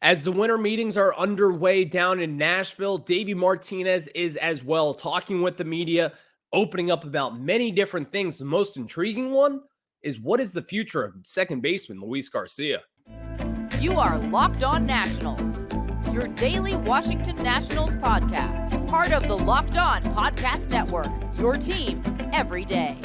As the winter meetings are underway down in Nashville, Davey Martinez is as well talking with the media, opening up about many different things. The most intriguing one is what is the future of second baseman Luis Garcia? You are Locked On Nationals, your daily Washington Nationals podcast, part of the Locked On Podcast Network, your team every day.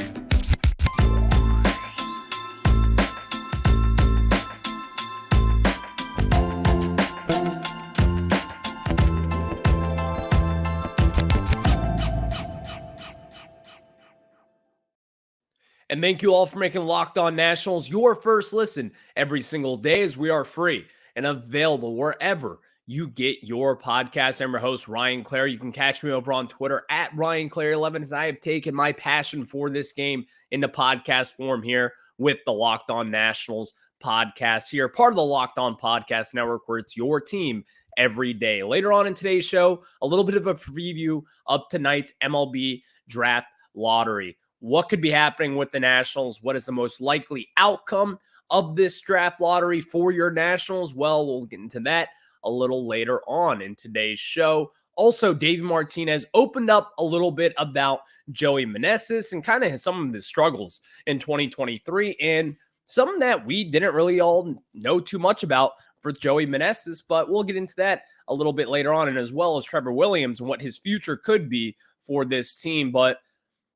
And thank you all for making Locked On Nationals your first listen every single day, as we are free and available wherever you get your podcast. I'm your host, Ryan Clare. You can catch me over on Twitter at RyanClaire11, as I have taken my passion for this game into podcast form here with the Locked On Nationals podcast here, part of the Locked On Podcast Network, where it's your team every day. Later on in today's show, a little bit of a preview of tonight's MLB Draft Lottery. What could be happening with the Nationals? What is the most likely outcome of this draft lottery for your Nationals? Well, we'll get into that a little later on in today's show. Also, Davey Martinez opened up a little bit about Joey Menesses and kind of some of his struggles in 2023, and some that we didn't really all know too much about for Joey Menesses, but we'll get into that a little bit later on, and as well as Trevor Williams and what his future could be for this team. But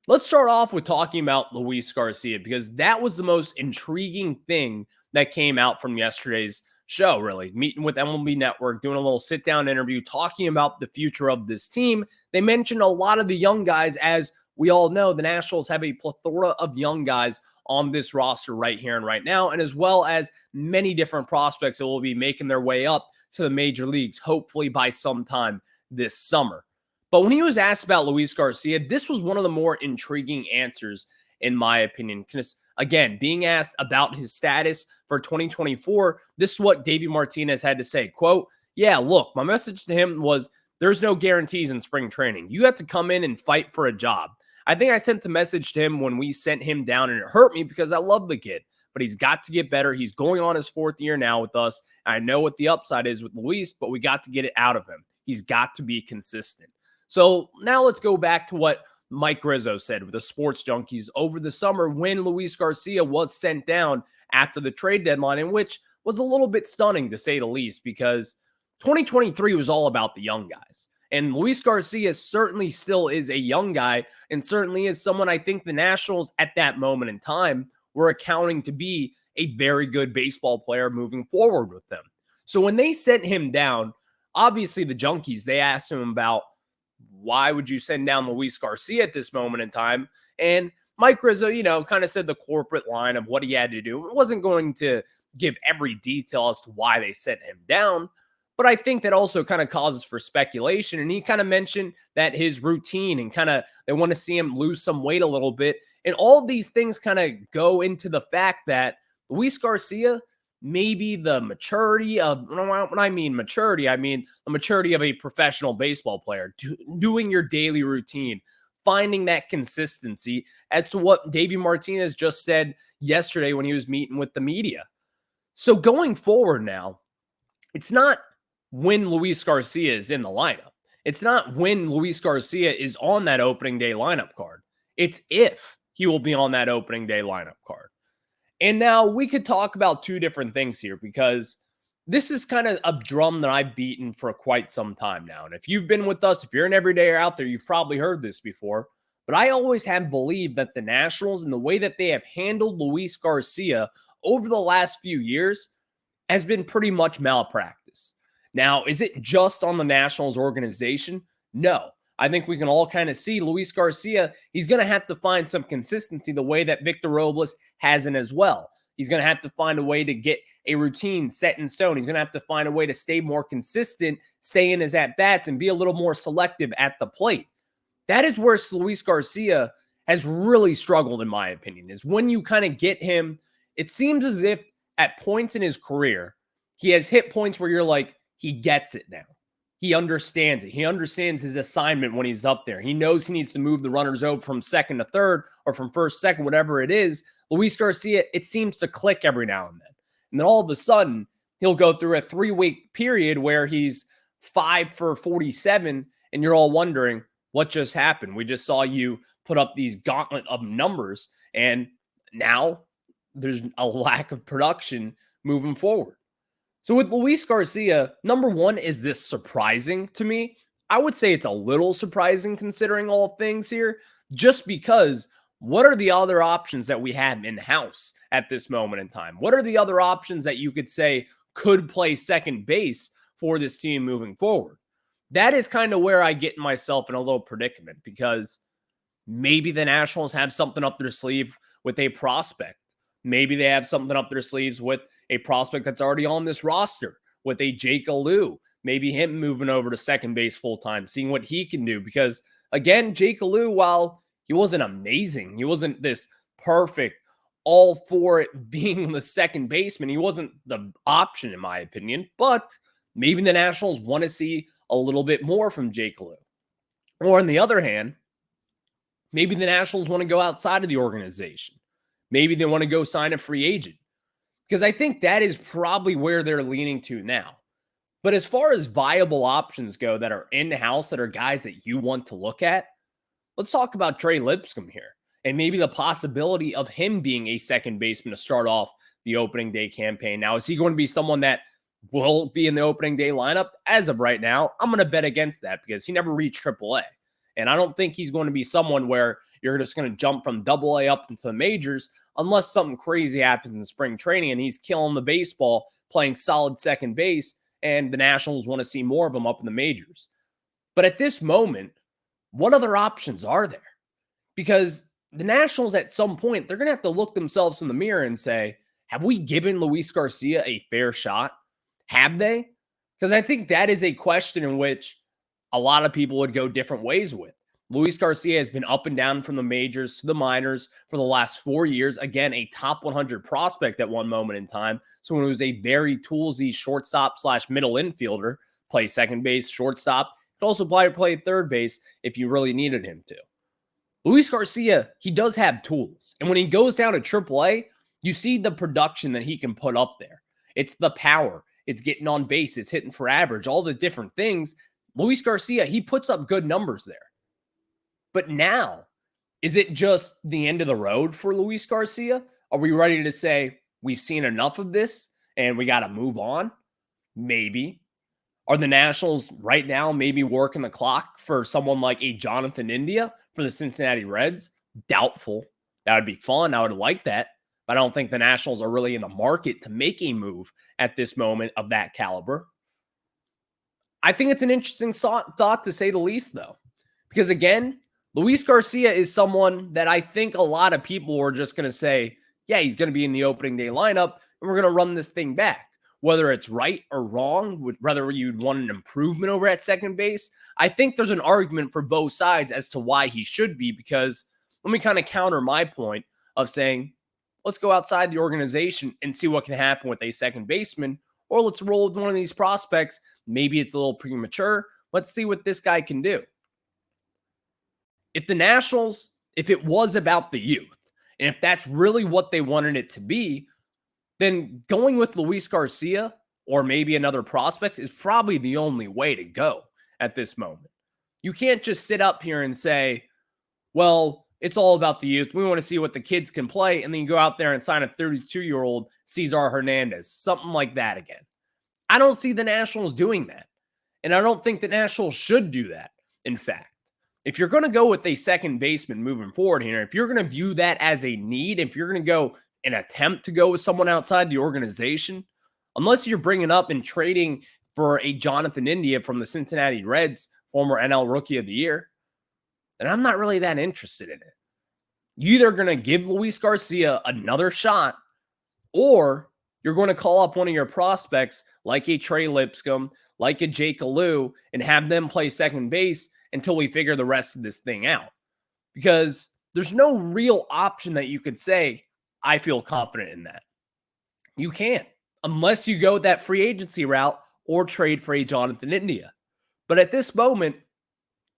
let's start off with talking about Luis Garcia, because that was the most intriguing thing that came out from yesterday's show, really. Meeting with MLB Network, doing a little sit-down interview, talking about the future of this team. They mentioned a lot of the young guys. As we all know, the Nationals have a plethora of young guys on this roster right here and right now, and as well as many different prospects that will be making their way up to the major leagues, hopefully by sometime this summer. But when he was asked about Luis Garcia, this was one of the more intriguing answers, in my opinion. Because, again, being asked about his status for 2024, this is what Davey Martinez had to say. Quote, "Yeah, look, my message to him was there's no guarantees in spring training. You have to come in and fight for a job. I think I sent the message to him when we sent him down, and it hurt me because I love the kid. But he's got to get better. He's going on his fourth year now with us. I know what the upside is with Luis, but we got to get it out of him. He's got to be consistent." So now let's go back to what Mike Rizzo said with the Sports Junkies over the summer when Luis Garcia was sent down after the trade deadline, and which was a little bit stunning, to say the least, because 2023 was all about the young guys. And Luis Garcia certainly still is a young guy, and certainly is someone I think the Nationals at that moment in time were accounting to be a very good baseball player moving forward with them. So when they sent him down, obviously the Junkies, they asked him about, why would you send down Luis Garcia at this moment in time? And Mike Rizzo, kind of said the corporate line of what he had to do. It wasn't going to give every detail as to why they sent him down, but I think that also kind of causes for speculation. And he kind of mentioned that his routine and kind of they want to see him lose some weight a little bit. And all of these things kind of go into the fact that Luis Garcia, maybe the maturity of, when I mean maturity, I mean the maturity of a professional baseball player, doing your daily routine, finding that consistency, as to what Davey Martinez just said yesterday when he was meeting with the media. So going forward now, it's not when Luis Garcia is in the lineup. It's not when Luis Garcia is on that opening day lineup card. It's if he will be on that opening day lineup card. And now we could talk about two different things here, because this is kind of a drum that I've beaten for quite some time now. And if you've been with us, if you're an everydayer out there, you've probably heard this before. But I always have believed that the Nationals and the way that they have handled Luis Garcia over the last few years has been pretty much malpractice. Now, is it just on the Nationals organization? No. I think we can all kind of see Luis Garcia, he's going to have to find some consistency the way that Victor Robles hasn't as well. He's going to have to find a way to get a routine set in stone. He's going to have to find a way to stay more consistent, stay in his at-bats, and be a little more selective at the plate. That is where Luis Garcia has really struggled, in my opinion, is when you kind of get him, it seems as if at points in his career, he has hit points where you're like, he gets it now. He understands it. He understands his assignment when he's up there. He knows he needs to move the runners over from second to third or from first, second, whatever it is. Luis Garcia, it seems to click every now and then. And then all of a sudden, he'll go through a 3-week period where he's 5 for 47, and you're all wondering what just happened. We just saw you put up these gauntlet of numbers, and now there's a lack of production moving forward. So with Luis Garcia, number one, is this surprising to me? I would say it's a little surprising considering all things here, just because what are the other options that we have in-house at this moment in time? What are the other options that you could say could play second base for this team moving forward? That is kind of where I get myself in a little predicament, because maybe the Nationals have something up their sleeve with a prospect. Maybe they have something up their sleeves with a prospect that's already on this roster, with a Jake Alou, maybe him moving over to second base full-time, seeing what he can do. Because, again, Jake Alou, while he wasn't amazing, he wasn't this perfect, all for it being the second baseman, he wasn't the option, in my opinion. But maybe the Nationals want to see a little bit more from Jake Alou. Or on the other hand, maybe the Nationals want to go outside of the organization. Maybe they want to go sign a free agent, because I think that is probably where they're leaning to now. But as far as viable options go that are in-house, that are guys that you want to look at, let's talk about Trey Lipscomb here, and maybe the possibility of him being a second baseman to start off the opening day campaign. Now, is he going to be someone that will be in the opening day lineup? As of right now, I'm going to bet against that, because he never reached AAA. And I don't think he's going to be someone where you're just going to jump from AA up into the majors unless something crazy happens in spring training and he's killing the baseball, playing solid second base, and the Nationals want to see more of him up in the majors. But at this moment, what other options are there? Because the Nationals, at some point, they're going to have to look themselves in the mirror and say, have we given Luis Garcia a fair shot? Have they? Because I think that is a question in which a lot of people would go different ways with. Luis Garcia has been up and down from the majors to the minors for the last 4 years. Again, a top 100 prospect at one moment in time. So when he was a very toolsy shortstop / middle infielder, play second base, shortstop, could also play third base if you really needed him to. Luis Garcia, he does have tools. And when he goes down to AAA, you see the production that he can put up there. It's the power. It's getting on base. It's hitting for average. All the different things. Luis Garcia, he puts up good numbers there. But now, is it just the end of the road for Luis Garcia? Are we ready to say we've seen enough of this and we got to move on? Maybe. Are the Nationals right now maybe working the clock for someone like a Jonathan India for the Cincinnati Reds? Doubtful. That would be fun. I would like that. But I don't think the Nationals are really in the market to make a move at this moment of that caliber. I think it's an interesting thought, to say the least, though. Because, again, Luis Garcia is someone that I think a lot of people were just going to say, yeah, he's going to be in the opening day lineup, and we're going to run this thing back. Whether it's right or wrong, whether you'd want an improvement over at second base, I think there's an argument for both sides as to why he should be, because let me kind of counter my point of saying, let's go outside the organization and see what can happen with a second baseman, or let's roll with one of these prospects. Maybe it's a little premature. Let's see what this guy can do. If the Nationals, if it was about the youth, and if that's really what they wanted it to be, then going with Luis Garcia or maybe another prospect is probably the only way to go at this moment. You can't just sit up here and say, well, it's all about the youth. We want to see what the kids can play, and then you go out there and sign a 32-year-old Cesar Hernandez, something like that again. I don't see the Nationals doing that, and I don't think the Nationals should do that, in fact. If you're going to go with a second baseman moving forward here, if you're going to view that as a need, if you're going to go and attempt to go with someone outside the organization, unless you're bringing up and trading for a Jonathan India from the Cincinnati Reds, former NL Rookie of the Year, then I'm not really that interested in it. You're either going to give Luis Garcia another shot, or you're going to call up one of your prospects like a Trey Lipscomb, like a Jake Alou, and have them play second base until we figure the rest of this thing out. Because there's no real option that you could say, I feel confident in that. You can't, unless you go that free agency route or trade for a Jonathan India. But at this moment,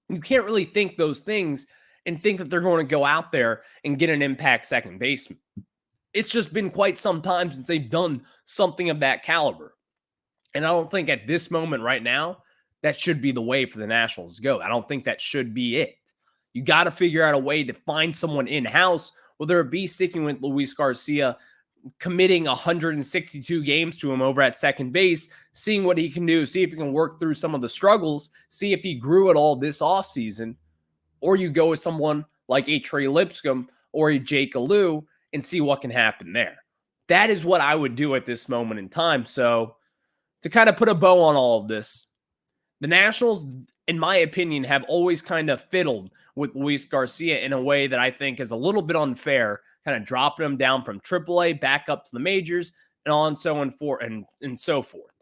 you can't really think those things and think that they're going to go out there and get an impact second baseman. It's just been quite some time since they've done something of that caliber. And I don't think at this moment right now, that should be the way for the Nationals to go. I don't think that should be it. You got to figure out a way to find someone in-house, whether it be sticking with Luis Garcia, committing 162 games to him over at second base, seeing what he can do, see if he can work through some of the struggles, see if he grew at all this offseason, or you go with someone like a Trey Lipscomb or a Jake Alou and see what can happen there. That is what I would do at this moment in time. So to kind of put a bow on all of this, the Nationals, in my opinion, have always kind of fiddled with Luis Garcia in a way that I think is a little bit unfair, kind of dropping him down from AAA back up to the majors and on so and so forth.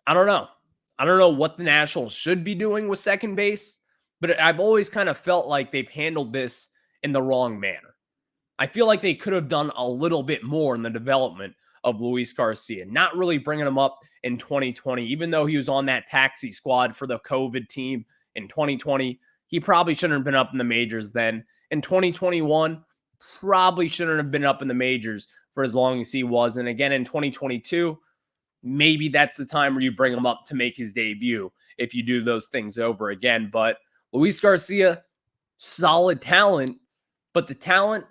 I don't know. I don't know what the Nationals should be doing with second base, but I've always kind of felt like they've handled this in the wrong manner. I feel like they could have done a little bit more in the development of Luis Garcia, not really bringing him up in 2020, even though he was on that taxi squad for the COVID team in 2020. He probably shouldn't have been up in the majors then. In 2021, probably shouldn't have been up in the majors for as long as he was. And again, in 2022, maybe that's the time where you bring him up to make his debut if you do those things over again. But Luis Garcia, solid talent, but the talent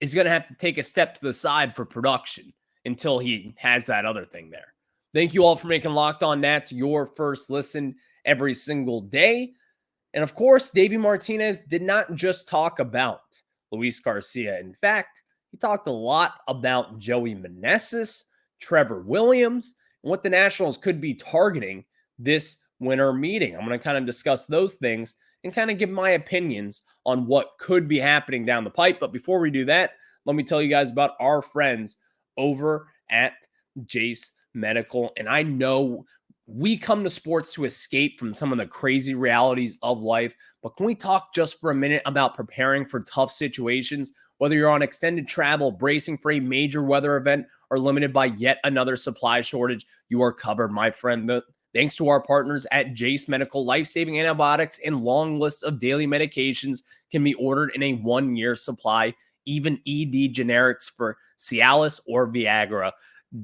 is going to have to take a step to the side for production until he has that other thing there. Thank you all for making Locked On Nats your first listen every single day. And of course, Davey Martinez did not just talk about Luis Garcia. In fact, he talked a lot about Joey Menesses, Trevor Williams, and what the Nationals could be targeting this winter meeting. I'm going to kind of discuss those things and kind of give my opinions on what could be happening down the pipe. But before we do that, let me tell you guys about our friends over at Jase Medical. And I know we come to sports to escape from some of the crazy realities of life, but can we talk just for a minute about preparing for tough situations? Whether you're on extended travel, bracing for a major weather event, or limited by yet another supply shortage, you are covered, my friend. Thanks to our partners at Jase Medical, life-saving antibiotics and long list of daily medications can be ordered in a 1-year supply, even ED generics for Cialis or Viagra.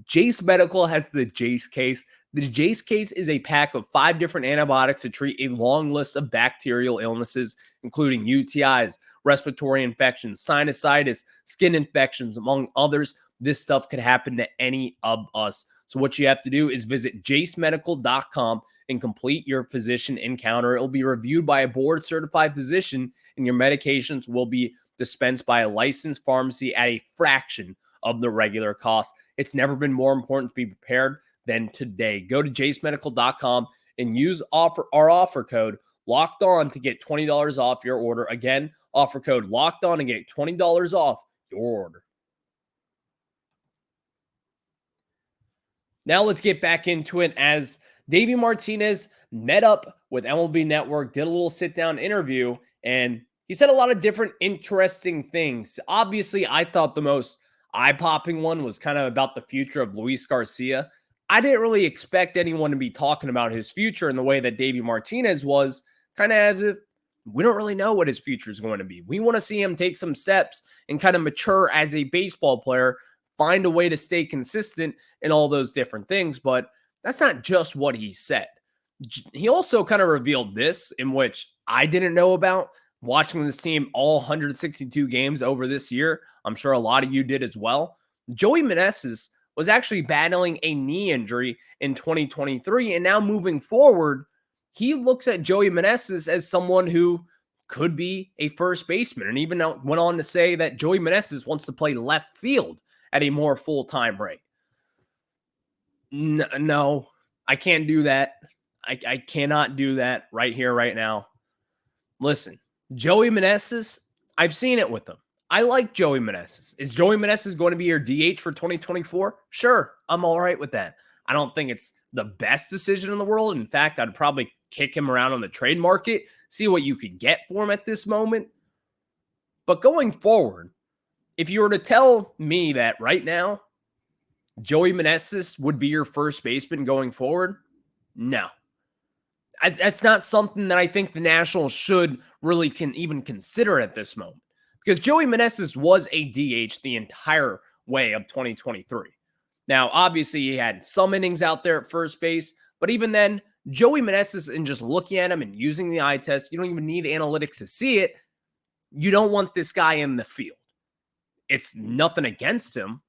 Jase Medical has the Jace case. The Jace case is a pack of 5 different antibiotics to treat a long list of bacterial illnesses, including UTIs, respiratory infections, sinusitis, skin infections, among others. This stuff could happen to any of us. So what you have to do is visit jasemedical.com and complete your physician encounter. It will be reviewed by a board-certified physician, and your medications will be dispensed by a licensed pharmacy at a fraction of the regular cost. It's never been more important to be prepared than today. Go to jasemedical.com and use our offer code Locked On to get $20 off your order. Again, offer code Locked On and get $20 off your order. Now let's get back into it as Davey Martinez met up with MLB Network, did a little sit-down interview, and he said a lot of different interesting things. Obviously, I thought the most eye-popping one was kind of about the future of Luis Garcia. I didn't really expect anyone to be talking about his future in the way that Davey Martinez was, kind of as if we don't really know what his future is going to be. We want to see him take some steps and kind of mature as a baseball player, find a way to stay consistent and all those different things. But that's not just what he said. He also kind of revealed this, in which I didn't know about, watching this team all 162 games over this year. I'm sure a lot of you did as well. Joey Menesses was actually battling a knee injury in 2023. And now moving forward, he looks at Joey Menesses as someone who could be a first baseman, and even went on to say that Joey Menesses wants to play left field at a more full-time rate. No, I can't do that. I cannot do that right here, right now. Listen, Joey Menesses, I've seen it with him. I like Joey Menesses. Is Joey Menesses going to be your DH for 2024? Sure, I'm all right with that. I don't think it's the best decision in the world. In fact, I'd probably kick him around on the trade market, see what you could get for him at this moment. But going forward, if you were to tell me that right now, Joey Menesses would be your first baseman going forward, no. That's not something that I think the Nationals should really even consider at this moment. Because Joey Menesses was a DH the entire way of 2023. Now, obviously, he had some innings out there at first base, but even then, Joey Menesses, and just looking at him and using the eye test, you don't even need analytics to see it. You don't want this guy in the field. It's nothing against him,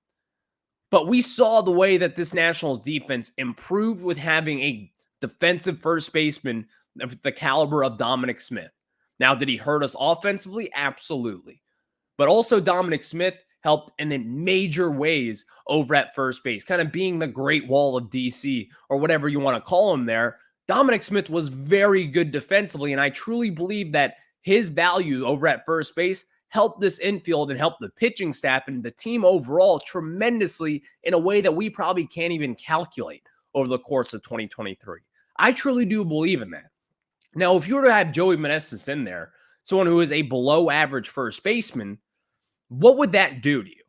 but we saw the way that this Nationals defense improved with having a defensive first baseman of the caliber of Dominic Smith. Now, did he hurt us offensively? Absolutely. But also Dominic Smith helped in major ways over at first base, kind of being the Great Wall of DC or whatever you want to call him there. Dominic Smith was very good defensively, and I truly believe that his value over at first base helped this infield and helped the pitching staff and the team overall tremendously in a way that we probably can't even calculate over the course of 2023. I truly do believe in that. Now, if you were to have Joey Menesses in there, someone who is a below average first baseman, what would that do to you?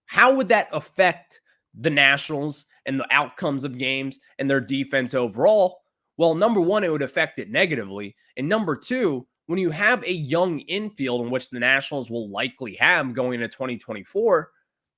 How would that affect the Nationals and the outcomes of games and their defense overall? Well, number one, it would affect it negatively. And number two, when you have a young infield in which the Nationals will likely have going into 2024,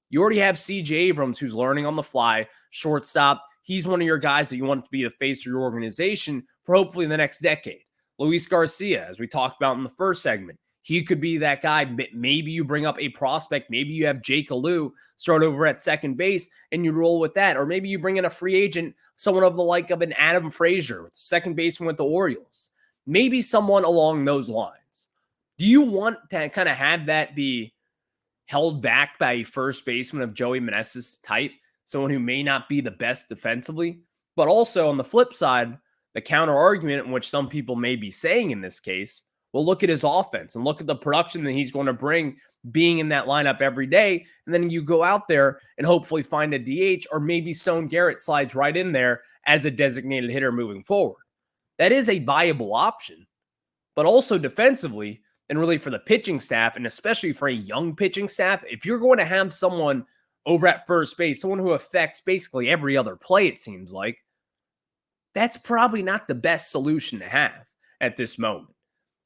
you already have C.J. Abrams, who's learning on the fly, shortstop. He's one of your guys that you want to be the face of your organization for hopefully the next decade. Luis Garcia, as we talked about in the first segment, he could be that guy. Maybe you bring up a prospect. Maybe you have Jake Alou start over at second base and you roll with that. Or maybe you bring in a free agent, someone of the like of an Adam Frazier, second baseman with the Orioles. Maybe someone along those lines. Do you want to kind of have that be held back by a first baseman of Joey Menesses type, someone who may not be the best defensively? But also on the flip side, the counter argument in which some people may be saying in this case, well, look at his offense and look at the production that he's going to bring being in that lineup every day. And then you go out there and hopefully find a DH, or maybe Stone Garrett slides right in there as a designated hitter moving forward. That is a viable option, but also defensively and really for the pitching staff, and especially for a young pitching staff, if you're going to have someone over at first base, someone who affects basically every other play, it seems like, that's probably not the best solution to have at this moment.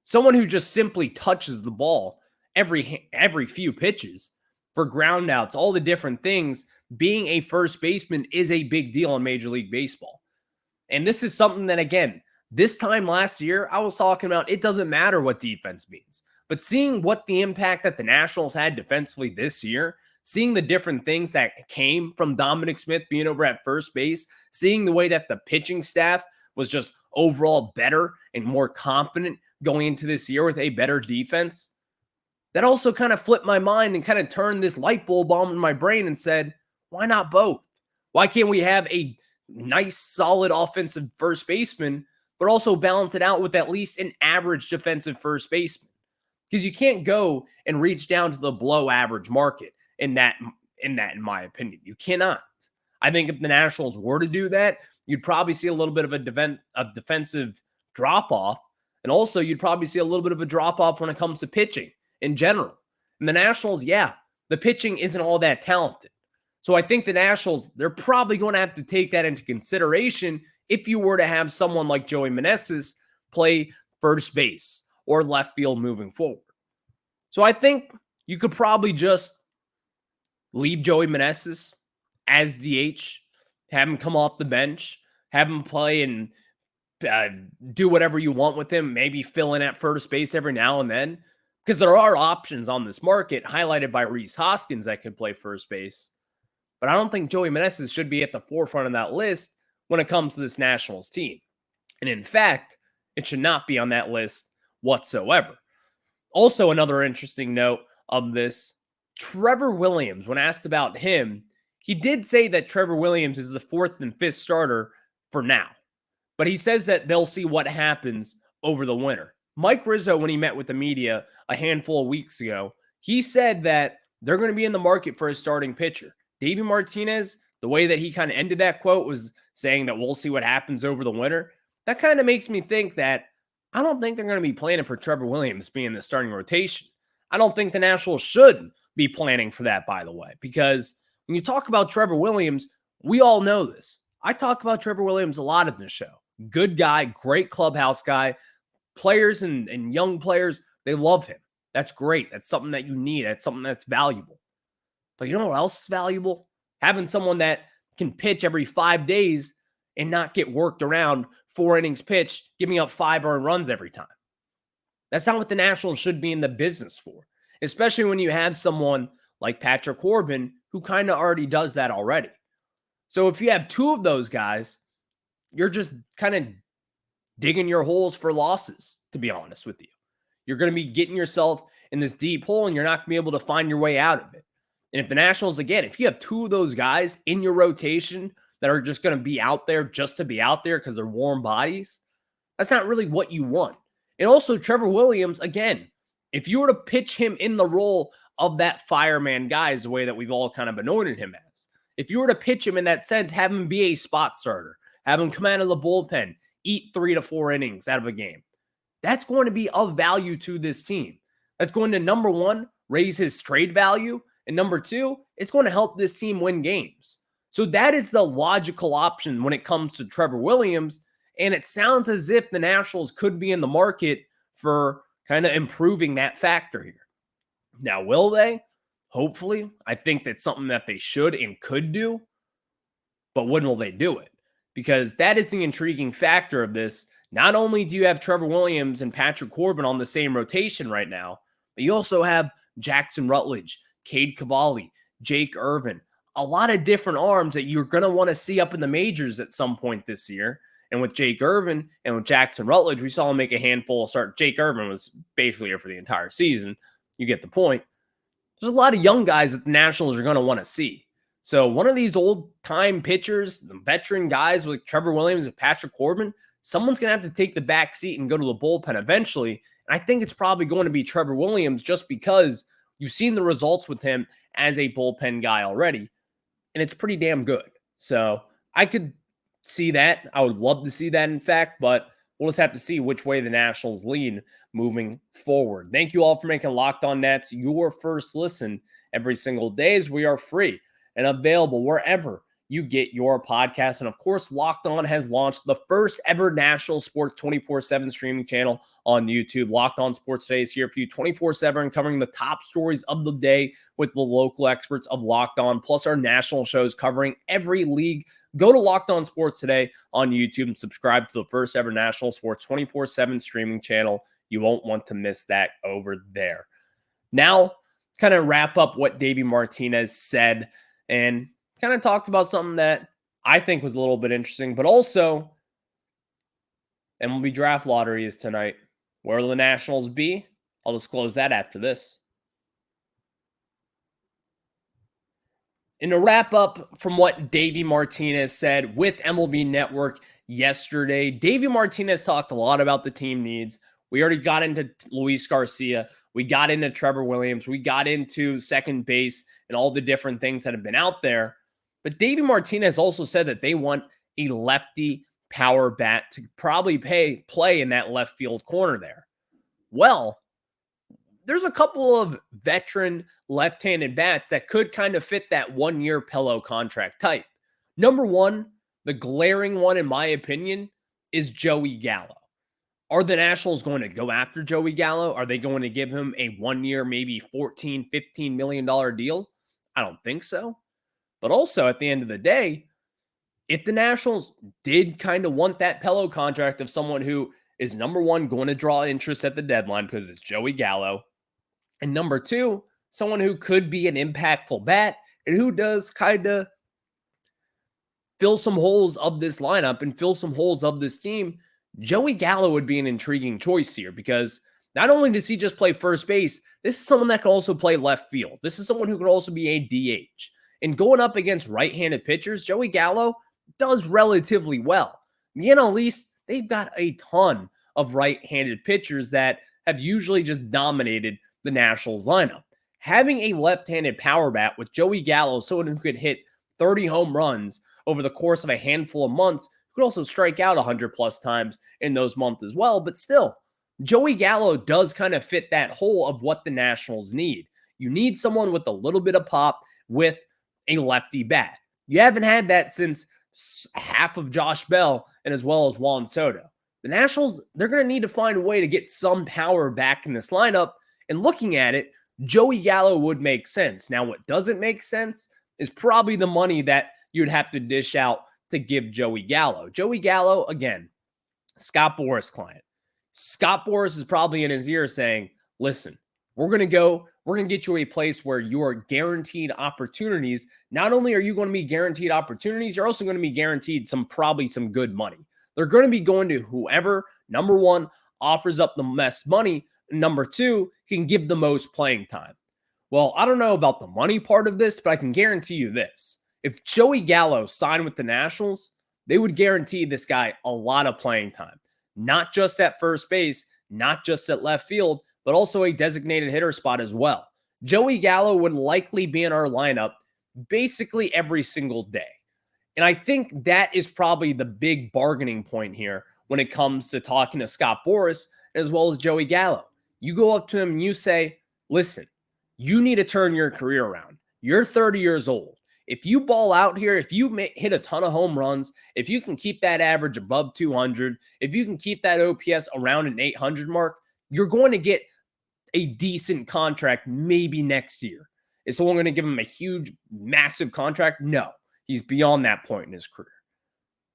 Someone who just simply touches the ball every few pitches for ground outs, all the different things, being a first baseman is a big deal in Major League Baseball. And this is something that, again, this time last year, I was talking about it doesn't matter what defense means. But seeing what the impact that the Nationals had defensively this year, seeing the different things that came from Dominic Smith being over at first base, seeing the way that the pitching staff was just overall better and more confident going into this year with a better defense, that also kind of flipped my mind and kind of turned this light bulb on in my brain and said, why not both? Why can't we have a nice, solid offensive first baseman, but also balance it out with at least an average defensive first baseman? Because you can't go and reach down to the below average market in my opinion. You cannot. I think if the Nationals were to do that, you'd probably see a little bit of a defensive drop-off. And also, you'd probably see a little bit of a drop-off when it comes to pitching in general. And the Nationals, yeah, the pitching isn't all that talented. So I think the Nationals, they're probably going to have to take that into consideration if you were to have someone like Joey Menesses play first base or left field moving forward. So I think you could probably just leave Joey Menesses as DH, have him come off the bench, have him play and do whatever you want with him, maybe fill in at first base every now and then, because there are options on this market highlighted by Rhys Hoskins that could play first base. But I don't think Joey Menesses should be at the forefront of that list when it comes to this Nationals team. And in fact, it should not be on that list whatsoever. Also, another interesting note of this, Trevor Williams, when asked about him, he did say that Trevor Williams is the fourth and fifth starter for now. But he says that they'll see what happens over the winter. Mike Rizzo, when he met with the media a handful of weeks ago, he said that they're going to be in the market for a starting pitcher. Davey Martinez, the way that he kind of ended that quote was saying that we'll see what happens over the winter. That kind of makes me think that I don't think they're going to be planning for Trevor Williams being the starting rotation. I don't think the Nationals should be planning for that, by the way, because when you talk about Trevor Williams, we all know this. I talk about Trevor Williams a lot in this show. Good guy, great clubhouse guy. Players and young players, they love him. That's great. That's something that you need. That's something that's valuable. But you know what else is valuable? Having someone that can pitch every 5 days and not get worked around 4 innings pitched, giving up 5 earned runs every time. That's not what the Nationals should be in the business for, especially when you have someone like Patrick Corbin who kind of already does that already. So if you have 2 of those guys, you're just kind of digging your holes for losses, to be honest with you. You're going to be getting yourself in this deep hole and you're not going to be able to find your way out of it. And if the Nationals, again, if you have 2 of those guys in your rotation that are just going to be out there just to be out there because they're warm bodies, that's not really what you want. And also Trevor Williams, again, if you were to pitch him in the role of that fireman guy is the way that we've all kind of anointed him as. If you were to pitch him in that sense, have him be a spot starter, have him come out of the bullpen, eat 3 to 4 innings out of a game, that's going to be of value to this team. That's going to, number one, raise his trade value. And number 2, it's going to help this team win games. So that is the logical option when it comes to Trevor Williams. And it sounds as if the Nationals could be in the market for kind of improving that factor here. Now, will they? Hopefully. I think that's something that they should and could do. But when will they do it? Because that is the intriguing factor of this. Not only do you have Trevor Williams and Patrick Corbin on the same rotation right now, but you also have Jackson Rutledge, Cade Cavalli, Jake Irvin, a lot of different arms that you're going to want to see up in the majors at some point this year. And with Jake Irvin and with Jackson Rutledge, we saw him make a handful of starts. Jake Irvin was basically here for the entire season. You get the point. There's a lot of young guys that the Nationals are going to want to see. So one of these old-time pitchers, the veteran guys like Trevor Williams and Patrick Corbin, someone's going to have to take the back seat and go to the bullpen eventually. And I think it's probably going to be Trevor Williams just because you've seen the results with him as a bullpen guy already. And it's pretty damn good. So I could see that. I would love to see that, in fact, but we'll just have to see which way the Nationals lean moving forward. Thank you all for making Locked On Nats your first listen every single day, as we are free and available wherever you get your podcast. And of course, Locked On has launched the first ever national sports 24/7 streaming channel on YouTube. Locked On Sports Today is here for you 24/7, covering the top stories of the day with the local experts of Locked On, plus our national shows covering every league. Go to Locked On Sports Today on YouTube and subscribe to the first ever national sports 24/7 streaming channel. You won't want to miss that over there. Now, kind of wrap up what Davey Martinez said and kind of talked about something that I think was a little bit interesting, but also MLB Draft Lottery is tonight. Where will the Nationals be? I'll disclose that after this. And to wrap up from what Davey Martinez said with MLB Network yesterday, Davey Martinez talked a lot about the team needs. We already got into Luis Garcia. We got into Trevor Williams. We got into second base and all the different things that have been out there. But Davey Martinez also said that they want a lefty power bat to probably play in that left field corner there. Well, there's a couple of veteran left-handed bats that could kind of fit that one-year pillow contract type. Number one, the glaring one, in my opinion, is Joey Gallo. Are the Nationals going to go after Joey Gallo? Are they going to give him a one-year, maybe $14, $15 million deal? I don't think so. But also, at the end of the day, if the Nationals did kind of want that pillow contract of someone who is, number one, going to draw interest at the deadline because it's Joey Gallo, and number two, someone who could be an impactful bat and who does kind of fill some holes of this lineup and fill some holes of this team, Joey Gallo would be an intriguing choice here because not only does he just play first base, this is someone that can also play left field. This is someone who can also be a DH. And going up against right-handed pitchers, Joey Gallo does relatively well. The NL East, they've got a ton of right-handed pitchers that have usually just dominated the Nationals lineup. Having a left-handed power bat with Joey Gallo, someone who could hit 30 home runs over the course of a handful of months, could also strike out 100-plus times in those months as well. But still, Joey Gallo does kind of fit that hole of what the Nationals need. You need someone with a little bit of pop with a lefty bat. You haven't had that since half of Josh Bell and as well as Juan Soto. The Nationals, they're going to need to find a way to get some power back in this lineup. And looking at it, Joey Gallo would make sense. Now, what doesn't make sense is probably the money that you'd have to dish out to give Joey Gallo. Joey Gallo, again, Scott Boras client. Scott Boras is probably in his ear saying, listen, we're going to get you a place where you are guaranteed opportunities. Not only are you going to be guaranteed opportunities, you're also going to be guaranteed probably some good money. They're going to be going to whoever, number one, offers up the best money. Number two, can give the most playing time. Well, I don't know about the money part of this, but I can guarantee you this. If Joey Gallo signed with the Nationals, they would guarantee this guy a lot of playing time. Not just at first base, not just at left field, but also a designated hitter spot as well. Joey Gallo would likely be in our lineup basically every single day. And I think that is probably the big bargaining point here when it comes to talking to Scott Boras as well as Joey Gallo. You go up to him and you say, listen, you need to turn your career around. You're 30 years old. If you ball out here, if you hit a ton of home runs, if you can keep that average above 200, if you can keep that OPS around an 800 mark, you're going to get a decent contract maybe next year. Is someone going to give him a huge, massive contract? No, he's beyond that point in his career.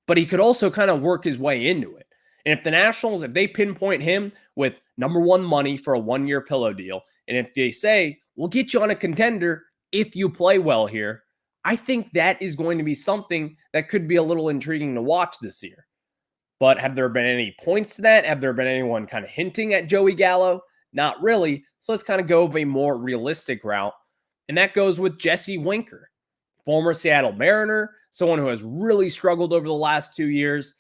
But he could also kind of work his way into it. And if the Nationals, if they pinpoint him with number one money for a one-year pillow deal, and if they say, we'll get you on a contender if you play well here, I think that is going to be something that could be a little intriguing to watch this year. But have there been any points to that? Have there been anyone kind of hinting at Joey Gallo? Not really. So let's kind of go with a more realistic route. And that goes with Jesse Winker, former Seattle Mariner, someone who has really struggled over the last 2 years.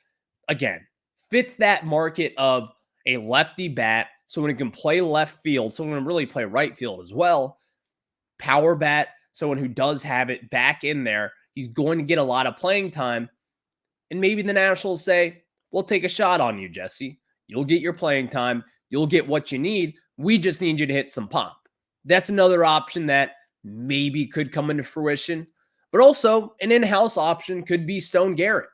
Again, fits that market of a lefty bat, someone who can play left field, someone who can really play right field as well. Power bat, someone who does have it back in there. He's going to get a lot of playing time. And maybe the Nationals say, we'll take a shot on you, Jesse. You'll get your playing time. You'll get what you need. We just need you to hit some pop. That's another option that maybe could come into fruition. But also, an in-house option could be Stone Garrett.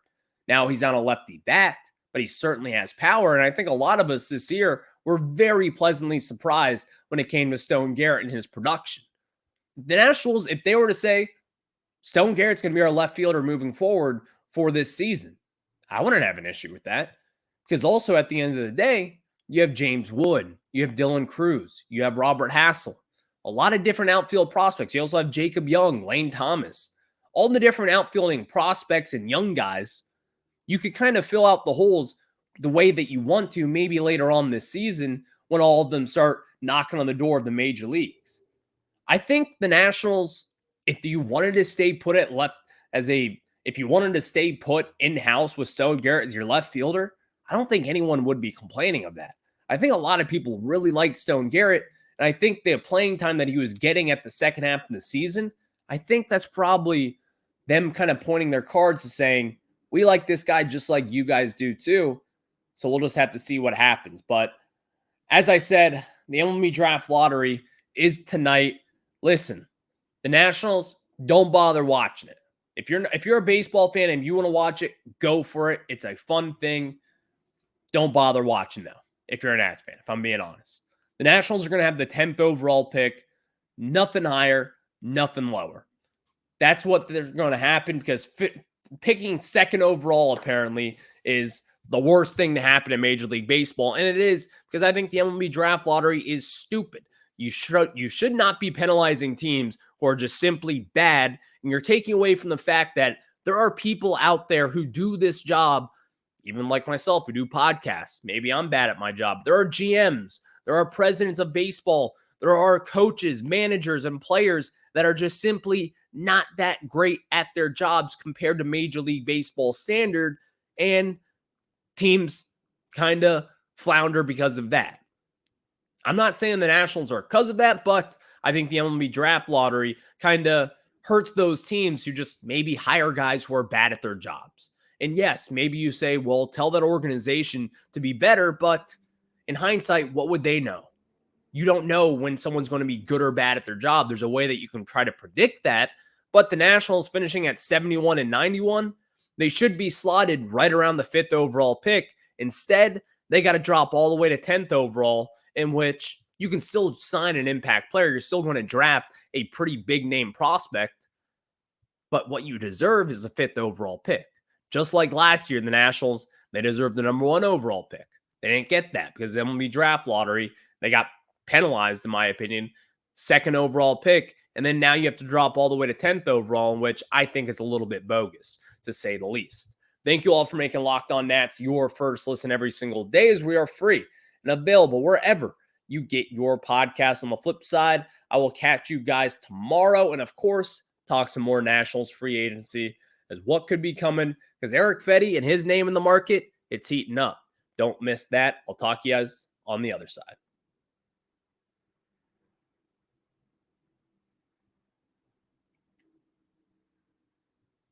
Now, he's on a lefty bat, but he certainly has power. And I think a lot of us this year were very pleasantly surprised when it came to Stone Garrett and his production. The Nationals, if they were to say, Stone Garrett's going to be our left fielder moving forward for this season, I wouldn't have an issue with that. Because also at the end of the day, you have James Wood, you have Dylan Cruz, you have Robert Hassel, a lot of different outfield prospects. You also have Jacob Young, Lane Thomas, all the different outfielding prospects and young guys. You could kind of fill out the holes the way that you want to maybe later on this season when all of them start knocking on the door of the major leagues. I think the Nationals, if you wanted to stay put at left if you wanted to stay put in-house with Stone Garrett as your left fielder, I don't think anyone would be complaining of that. I think a lot of people really like Stone Garrett, and I think the playing time that he was getting at the second half of the season, I think that's probably them kind of pointing their cards to saying, we like this guy just like you guys do too, so we'll just have to see what happens. But as I said, the MLB Draft Lottery is tonight. Listen, the Nationals, don't bother watching it. If you're a baseball fan and you want to watch it, go for it. It's a fun thing. Don't bother watching though, if you're a Nats fan, if I'm being honest. The Nationals are going to have the 10th overall pick. Nothing higher, nothing lower. That's what they're going to happen because picking second overall apparently is the worst thing to happen in Major League Baseball. And it is because I think the MLB Draft Lottery is stupid. You should not be penalizing teams who are just simply bad. And you're taking away from the fact that there are people out there who do this job, even like myself, who do podcasts. Maybe I'm bad at my job. There are GMs. There are presidents of baseball. There are coaches, managers, and players that are just simply not that great at their jobs compared to Major League Baseball standard. And teams kind of flounder because of that. I'm not saying the Nationals are because of that, but I think the MLB Draft Lottery kind of hurts those teams who just maybe hire guys who are bad at their jobs. And yes, maybe you say, well, tell that organization to be better, but in hindsight, what would they know? You don't know when someone's going to be good or bad at their job. There's a way that you can try to predict that, but the Nationals finishing at 71 and 91, they should be slotted right around the 5th overall pick. Instead, they got to drop all the way to 10th overall, in which you can still sign an impact player. You're still going to draft a pretty big name prospect. But what you deserve is a 5th overall pick. Just like last year in the Nationals, they deserved the number 1 overall pick. They didn't get that because the MLB draft lottery, they got penalized, in my opinion. 2nd overall pick, and then now you have to drop all the way to 10th overall, which I think is a little bit bogus, to say the least. Thank you all for making Locked On Nats your first listen every single day, as we are free and available wherever you get your podcast. On the flip side, I will catch you guys tomorrow, and of course, talk some more Nationals free agency as what could be coming, because Eric Fetty and his name in the market, it's heating up. Don't miss that. I'll talk to you guys on the other side.